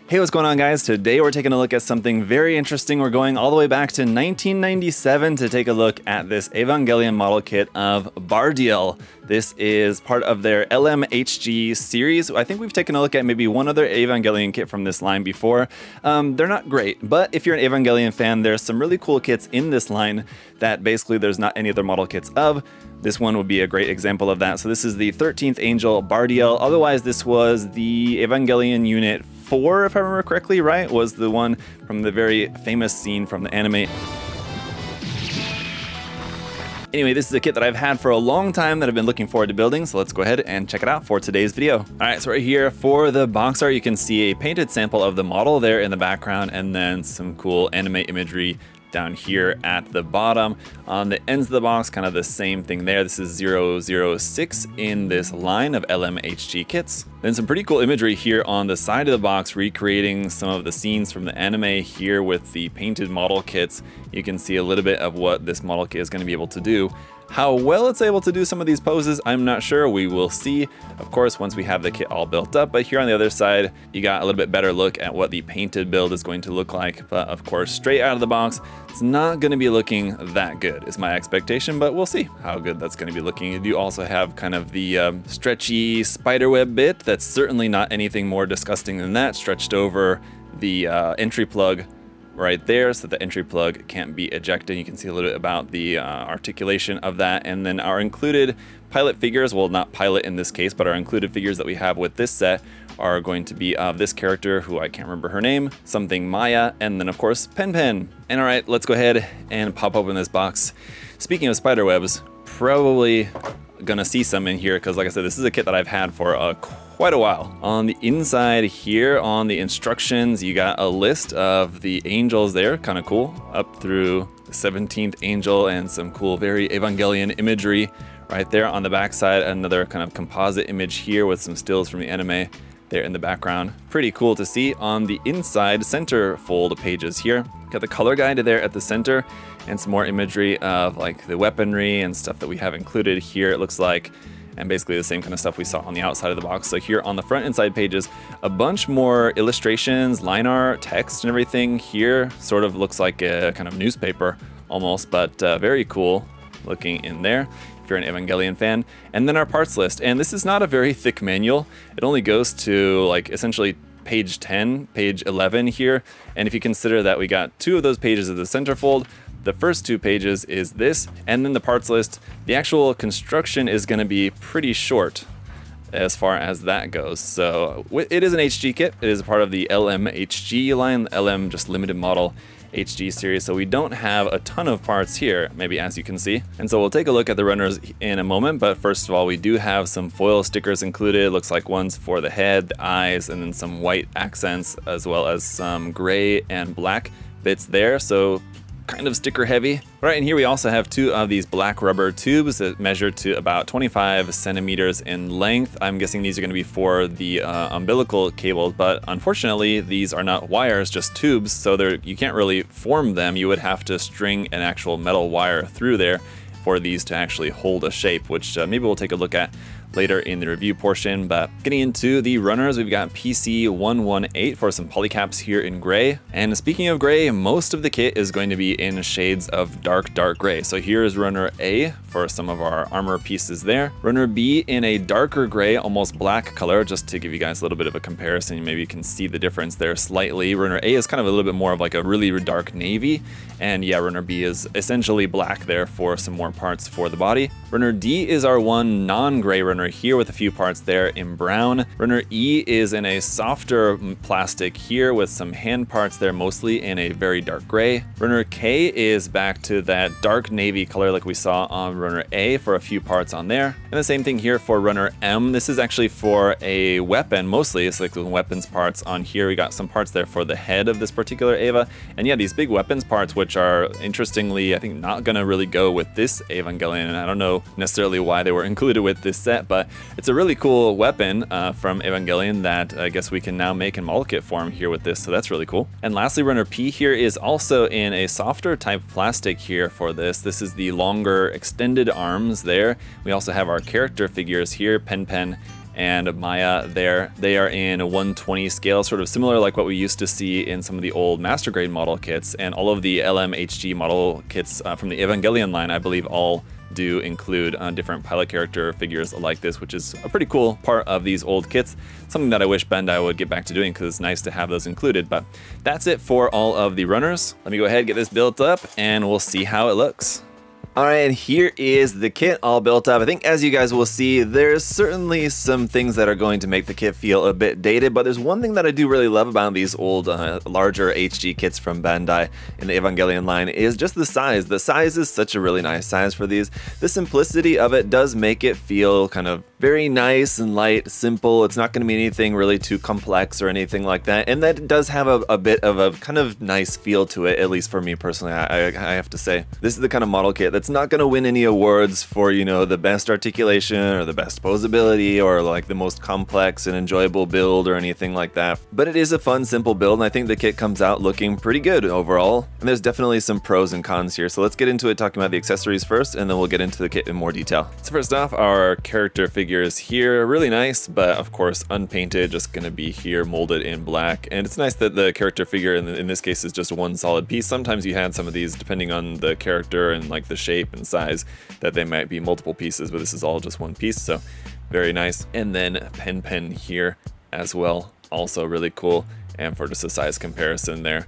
Hey, what's going on, guys? Today we're taking a look at something very interesting. We're going all the way back to 1997 to take a look at this Evangelion model kit of Bardiel. This is part of their LMHG series. I think we've taken a look at maybe one other Evangelion kit from this line before. They're not great, but if you're an Evangelion fan, there's some really cool kits in this line that basically there's not any other model kits of. This one would be a great example of that. So this is the 13th Angel Bardiel. Otherwise, this was the Evangelion Unit 4, if I remember correctly, right? Was the one from the very famous scene from the anime. Anyway, this is a kit that I've had for a long time that I've been looking forward to building, so let's go ahead and check it out for today's video. Alright, so right here for the box art, you can see a painted sample of the model there in the background, and then some cool anime imagery down here at the bottom. On the ends of the box, kind of the same thing there. This is 006 in this line of LMHG kits. Then some pretty cool imagery here on the side of the box, recreating some of the scenes from the anime here with the painted model kits. You can see a little bit of what this model kit is going to be able to do. How well it's able to do some of these poses, I'm not sure. We will see, of course, once we have the kit all built up. But here on the other side, you got a little bit better look at what the painted build is going to look like. But of course, straight out of the box, it's not going to be looking that good, is my expectation. But we'll see how good that's going to be looking. You do also have kind of the stretchy spiderweb bit. That's certainly not anything more disgusting than that, stretched over the entry plug right there, so the entry plug can't be ejected. You can see a little bit about the articulation of that. And then our included pilot figures, well, not pilot in this case, but our included figures that we have with this set are going to be of this character, who I can't remember her name, something Maya, and then of course Pen Pen. And all right, let's go ahead and pop open this box. Speaking of spider webs, probably gonna see some in here, because like I said, this is a kit that I've had for quite a while. On the inside here, on the instructions, you got a list of the angels there, kind of cool, up through the 17th angel, and some cool, very Evangelion imagery right there. On the back side, another kind of composite image here with some stills from the anime there in the background. Pretty cool to see. On the inside center fold pages here, got the color guide there at the center, and some more imagery of like the weaponry and stuff that we have included here, it looks like, and basically the same kind of stuff we saw on the outside of the box. So here on the front and side pages, a bunch more illustrations, line art, text, and everything. Here sort of looks like a kind of newspaper almost, but very cool looking in there if you're an Evangelion fan. And then our parts list, and this is not a very thick manual. It only goes to like essentially page 10, page 11 here. And if you consider that we got 2 of those pages of the centerfold, the first 2 pages is this, and then the parts list. The actual construction is going to be pretty short as far as that goes. So it is an HG kit. It is a part of the LMHG line, the LM just limited model HG series, so we don't have a ton of parts here, maybe, as you can see. And so we'll take a look at the runners in a moment, but first of all, we do have some foil stickers included. Looks like ones for the head, the eyes, and then some white accents, as well as some gray and black bits there. So kind of sticker heavy. Right, and here we also have 2 of these black rubber tubes that measure to about 25 centimeters in length. I'm guessing these are going to be for the umbilical cable, but unfortunately these are not wires, just tubes, so you can't really form them. You would have to string an actual metal wire through there for these to actually hold a shape, which maybe we'll take a look at later in the review portion. But getting into the runners, we've got PC118 for some polycaps here in gray. And speaking of gray, most of the kit is going to be in shades of dark gray. So here is runner A for some of our armor pieces there. Runner B in a darker gray, almost black color, just to give you guys a little bit of a comparison. Maybe you can see the difference there slightly. Runner A is kind of a little bit more of like a really dark navy. And yeah, runner B is essentially black there for some more parts for the body. Runner D is our one non-gray runner here with a few parts there in brown. Runner E is in a softer plastic here with some hand parts there, mostly in a very dark gray. Runner K is back to that dark navy color like we saw on runner A for a few parts on there. And the same thing here for runner M. This is actually for a weapon mostly. It's like the weapons parts on here. We got some parts there for the head of this particular Eva. And yeah, these big weapons parts, which are interestingly, I think, not gonna really go with this Evangelion. And I don't know necessarily why they were included with this set, but it's a really cool weapon from Evangelion that I guess we can now make in model kit form here with this, so that's really cool. And lastly, runner P here is also in a softer type plastic here for this. This is the longer extended arms there. We also have our character figures here, Pen Pen and Maya there. They are in a 120 scale, sort of similar like what we used to see in some of the old Master Grade model kits, and all of the LMHG model kits from the Evangelion line, I believe, all do include different pilot character figures like this, which is a pretty cool part of these old kits. Something that I wish Bandai would get back to doing, because it's nice to have those included. But that's it for all of the runners. Let me go ahead and get this built up, and we'll see how it looks. Alright, and here is the kit all built up. I think as you guys will see, there's certainly some things that are going to make the kit feel a bit dated, but there's one thing that I do really love about these old, larger HG kits from Bandai in the Evangelion line is just the size. The size is such a really nice size for these. The simplicity of it does make it feel kind of very nice and light, simple. It's not going to be anything really too complex or anything like that, and that does have a bit of a kind of nice feel to it, at least for me personally, I have to say. This is the kind of model kit that's not going to win any awards for, you know, the best articulation or the best posability or like the most complex and enjoyable build or anything like that, but it is a fun, simple build, and I think the kit comes out looking pretty good overall. And there's definitely some pros and cons here, so let's get into it talking about the accessories first, and then we'll get into the kit in more detail. So first off, our character figures here, really nice, but of course unpainted, just going to be here molded in black. And it's nice that the character figure in this case is just one solid piece. Sometimes you had some of these, depending on the character and like the shape and size, that they might be multiple pieces, but this is all just one piece, so very nice. And then pen here as well, also really cool. And for just a size comparison there,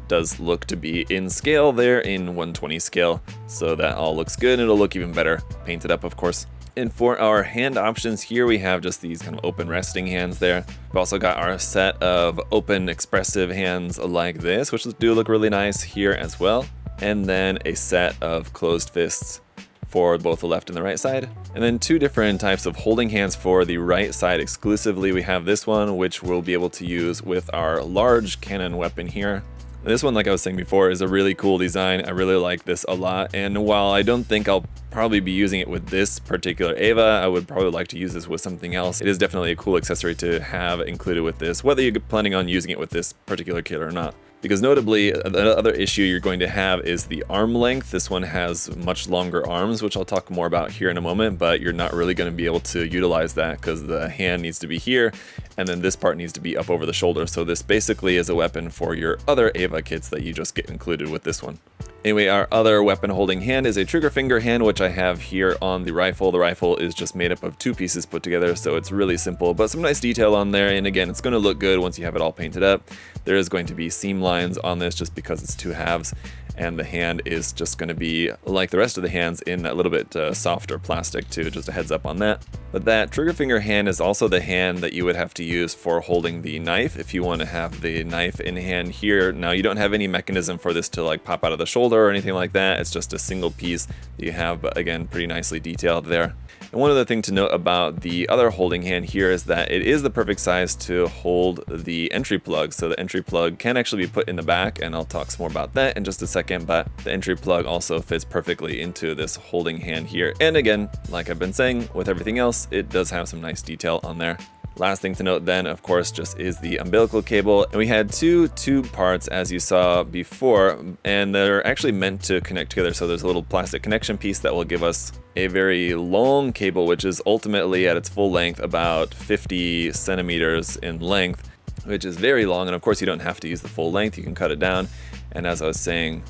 does look to be in scale there, in 120 scale, so that all looks good. It'll look even better painted up, of course. And for our hand options here, we have just these kind of open resting hands there. We've also got our set of open expressive hands like this, which do look really nice here as well. And then a set of closed fists for both the left and the right side. And then two different types of holding hands for the right side exclusively. We have this one, which we'll be able to use with our large cannon weapon here. This one, like I was saying before, is a really cool design. I really like this a lot, and while I don't think I'll probably be using it with this particular Eva, I would probably like to use this with something else. It is definitely a cool accessory to have included with this, whether you're planning on using it with this particular kit or not. Because notably, the other issue you're going to have is the arm length. This one has much longer arms, which I'll talk more about here in a moment, but you're not really going to be able to utilize that because the hand needs to be here, and then this part needs to be up over the shoulder. So this basically is a weapon for your other Eva kits that you just get included with this one. Anyway, our other weapon holding hand is a trigger finger hand, which I have here on the rifle. The rifle is just made up of two pieces put together, so it's really simple, but some nice detail on there. And again, it's going to look good once you have it all painted up. There is going to be seam lines on this just because it's two halves, and the hand is just going to be like the rest of the hands in that little bit softer plastic too, just a heads up on that. But that trigger finger hand is also the hand that you would have to use for holding the knife if you want to have the knife in hand here. Now you don't have any mechanism for this to like pop out of the shoulder or anything like that. It's just a single piece that you have, but again, pretty nicely detailed there. And one other thing to note about the other holding hand here is that it is the perfect size to hold the entry plug. So the entry plug can actually be put in the back, and I'll talk some more about that in just a second, but the entry plug also fits perfectly into this holding hand here. And again, like I've been saying with everything else, it does have some nice detail on there. Last thing to note then, of course, just is the umbilical cable. And we had two tube parts, as you saw before, and they're actually meant to connect together. So there's a little plastic connection piece that will give us a very long cable, which is ultimately at its full length about 50 centimeters in length, which is very long. And of course, you don't have to use the full length. You can cut it down. And as I was saying,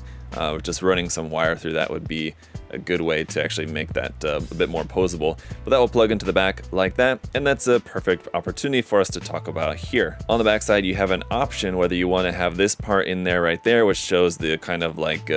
just running some wire through that would be a good way to actually make that a bit more posable. But that will plug into the back like that, and that's a perfect opportunity for us to talk about here. On the back side, you have an option whether you want to have this part in there right there, which shows the kind of like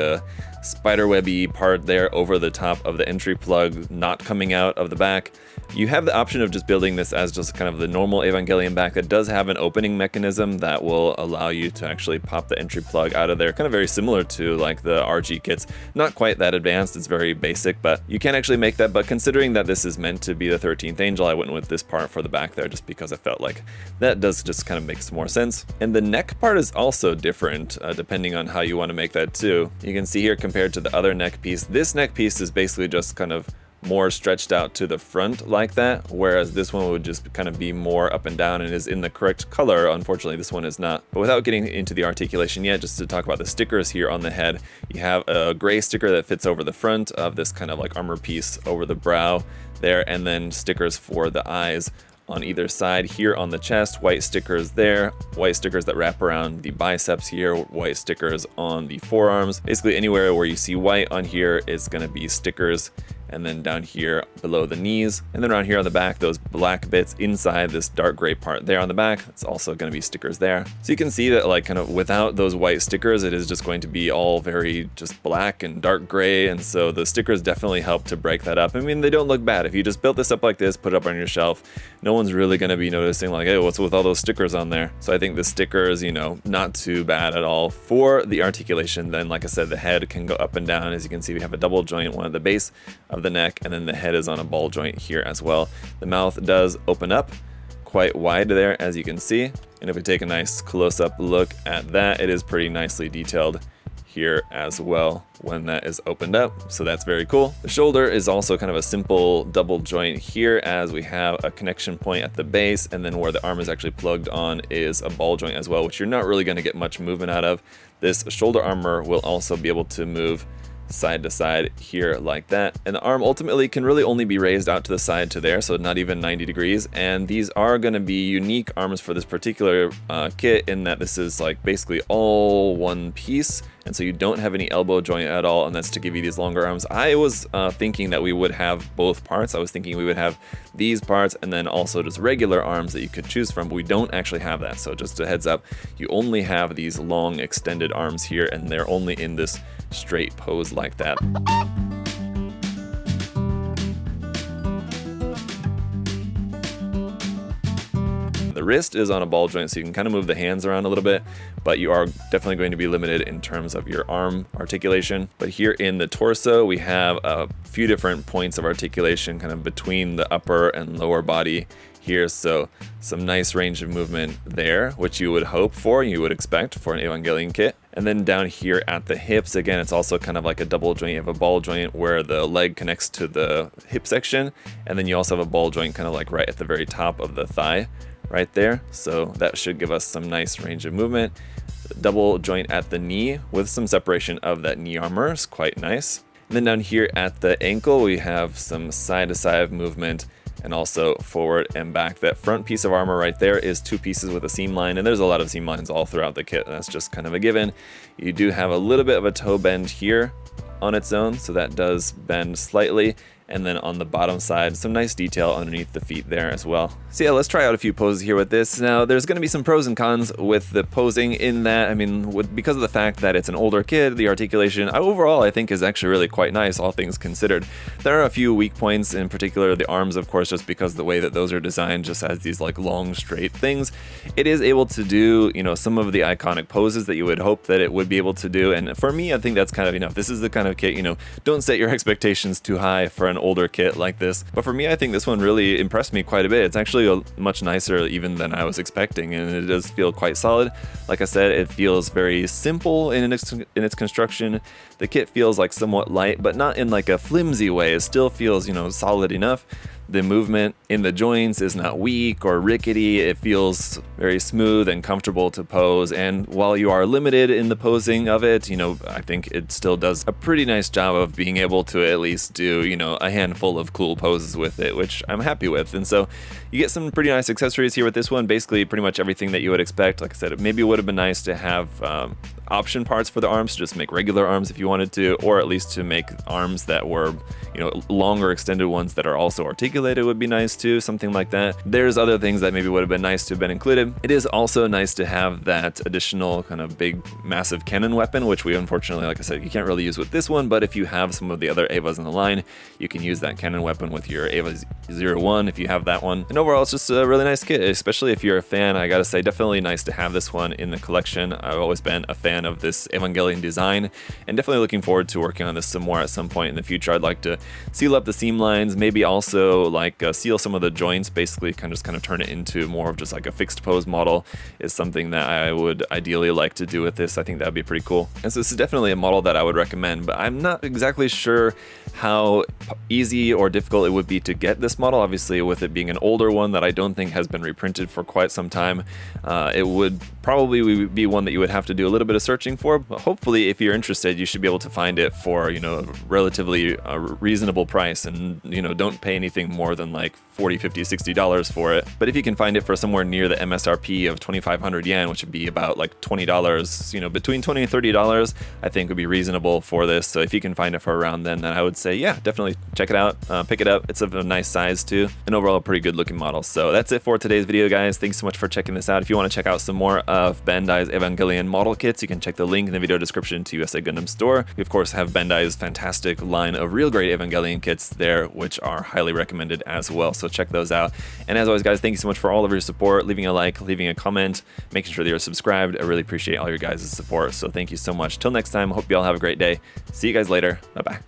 spiderwebby part there over the top of the entry plug not coming out of the back. You have the option of just building this as just kind of the normal Evangelion back that does have an opening mechanism that will allow you to actually pop the entry plug out of there, kind of very similar to like the RG kits. Not quite that advanced, it's very basic, but you can actually make that. But considering that this is meant to be the 13th Angel, I went with this part for the back there just because I felt like that does just kind of make some more sense. And the neck part is also different depending on how you want to make that too. You can see here compared to the other neck piece, this neck piece is basically just kind of more stretched out to the front like that, whereas this one would just kind of be more up and down and is in the correct color. Unfortunately, this one is not. But without getting into the articulation yet, just to talk about the stickers here on the head, you have a gray sticker that fits over the front of this kind of like armor piece over the brow there, and then stickers for the eyes on either side. Here on the chest, white stickers there, white stickers that wrap around the biceps here, white stickers on the forearms. Basically anywhere where you see white on here is going to be stickers. And then down here below the knees, and then around here on the back, those black bits inside this dark gray part there on the back, it's also going to be stickers there. So you can see that like kind of without those white stickers, it is just going to be all very just black and dark gray. And so the stickers definitely help to break that up. I mean, they don't look bad. If you just built this up like this, put it up on your shelf, no one's really going to be noticing like, hey, what's with all those stickers on there? So I think the stickers, you know, not too bad at all. For the articulation, then like I said, the head can go up and down. As you can see, we have a double joint, one at the base of the neck, and then the head is on a ball joint here as well. The mouth does open up quite wide there, as you can see. And if we take a nice close-up look at that, it is pretty nicely detailed here as well when that is opened up. So that's very cool. The shoulder is also kind of a simple double joint here, as we have a connection point at the base, and then where the arm is actually plugged on is a ball joint as well, which you're not really going to get much movement out of. This shoulder armor will also be able to move side to side here like that, and the arm ultimately can really only be raised out to the side to there, so not even 90 degrees. And these are going to be unique arms for this particular kit, in that this is like basically all one piece, and so you don't have any elbow joint at all, and that's to give you these longer arms. I was thinking that we would have both parts. I was thinking we would have these parts and then also just regular arms that you could choose from, but we don't actually have that. So just a heads up, you only have these long extended arms here, and they're only in this straight pose like that. The wrist is on a ball joint, so you can kind of move the hands around a little bit, but you are definitely going to be limited in terms of your arm articulation. But here in the torso, we have a few different points of articulation kind of between the upper and lower body here, so some nice range of movement there, which you would hope for, you would expect for an Evangelion kit. And then down here at the hips, again, it's also kind of like a double joint. You have a ball joint where the leg connects to the hip section, and then you also have a ball joint kind of like right at the very top of the thigh right there. So that should give us some nice range of movement. Double joint at the knee with some separation of that knee armor is quite nice. And then down here at the ankle, we have some side to side movement, and also forward and back. That front piece of armor right there is two pieces with a seam line, and there's a lot of seam lines all throughout the kit, and that's just kind of a given. You do have a little bit of a toe bend here on its own, so that does bend slightly. And then on the bottom side, some nice detail underneath the feet there as well. So yeah, let's try out a few poses here with this. Now, there's going to be some pros and cons with the posing in that, I mean, because of the fact that it's an older kid, the articulation overall I think is actually really quite nice, all things considered. There are a few weak points, in particular the arms, of course, just because the way that those are designed just has these like long straight things. It is able to do, you know, some of the iconic poses that you would hope that it would be able to do, and for me I think that's kind of enough. This is the kind of kit, you know, don't set your expectations too high for an older kit like this, but for me I think this one really impressed me quite a bit. It's actually much nicer even than I was expecting, and it does feel quite solid. Like I said, it feels very simple in its construction. The kit feels like somewhat light, but not in like a flimsy way. It still feels, you know, solid enough. The movement in the joints is not weak or rickety. It feels very smooth and comfortable to pose, and while you are limited in the posing of it, you know, I think it still does a pretty nice job of being able to at least do, you know, a handful of cool poses with it, which I'm happy with. And so you get some pretty nice accessories here with this one, basically pretty much everything that you would expect. Like I said, it maybe would have been nice to have option parts for the arms, to just make regular arms if you wanted to, or at least to make arms that were, you know, longer extended ones that are also articulated would be nice too, something like that. There's other things that maybe would have been nice to have been included. It is also nice to have that additional kind of big massive cannon weapon, which we unfortunately, like I said, you can't really use with this one, but if you have some of the other Evas in the line, you can use that cannon weapon with your Eva 01 if you have that one. And overall, it's just a really nice kit, especially if you're a fan. I gotta say, definitely nice to have this one in the collection. I've always been a fan of this Evangelion design, and definitely looking forward to working on this some more at some point in the future. I'd like to seal up the seam lines, maybe also like seal some of the joints, basically kind of turn it into more of just like a fixed pose model is something that I would ideally like to do with this. I think that would be pretty cool. And so this is definitely a model that I would recommend, but I'm not exactly sure how easy or difficult it would be to get this model. Obviously, with it being an older one that I don't think has been reprinted for quite some time, it would probably be one that you would have to do a little bit of searching for, but hopefully if you're interested, you should be able to find it for, you know, a relatively reasonable price, and, you know, don't pay anything more than like $40, $50, $60 for it. But if you can find it for somewhere near the MSRP of 2,500 yen, which would be about like $20, you know, between $20 and $30, I think would be reasonable for this. So if you can find it for around then I would say, yeah, definitely check it out, pick it up. It's of a nice size too, and overall a pretty good looking model. So that's it for today's video, guys. Thanks so much for checking this out. If you want to check out some more of Bandai's Evangelion model kits, you can check the link in the video description to USA Gundam Store. We of course have Bandai's fantastic line of real great Evangelion kits there, which are highly recommended as well. So check those out. And as always, guys, thank you so much for all of your support, leaving a like, leaving a comment, making sure that you're subscribed. I really appreciate all your guys' support. So thank you so much. Till next time, hope you all have a great day. See you guys later. Bye-bye.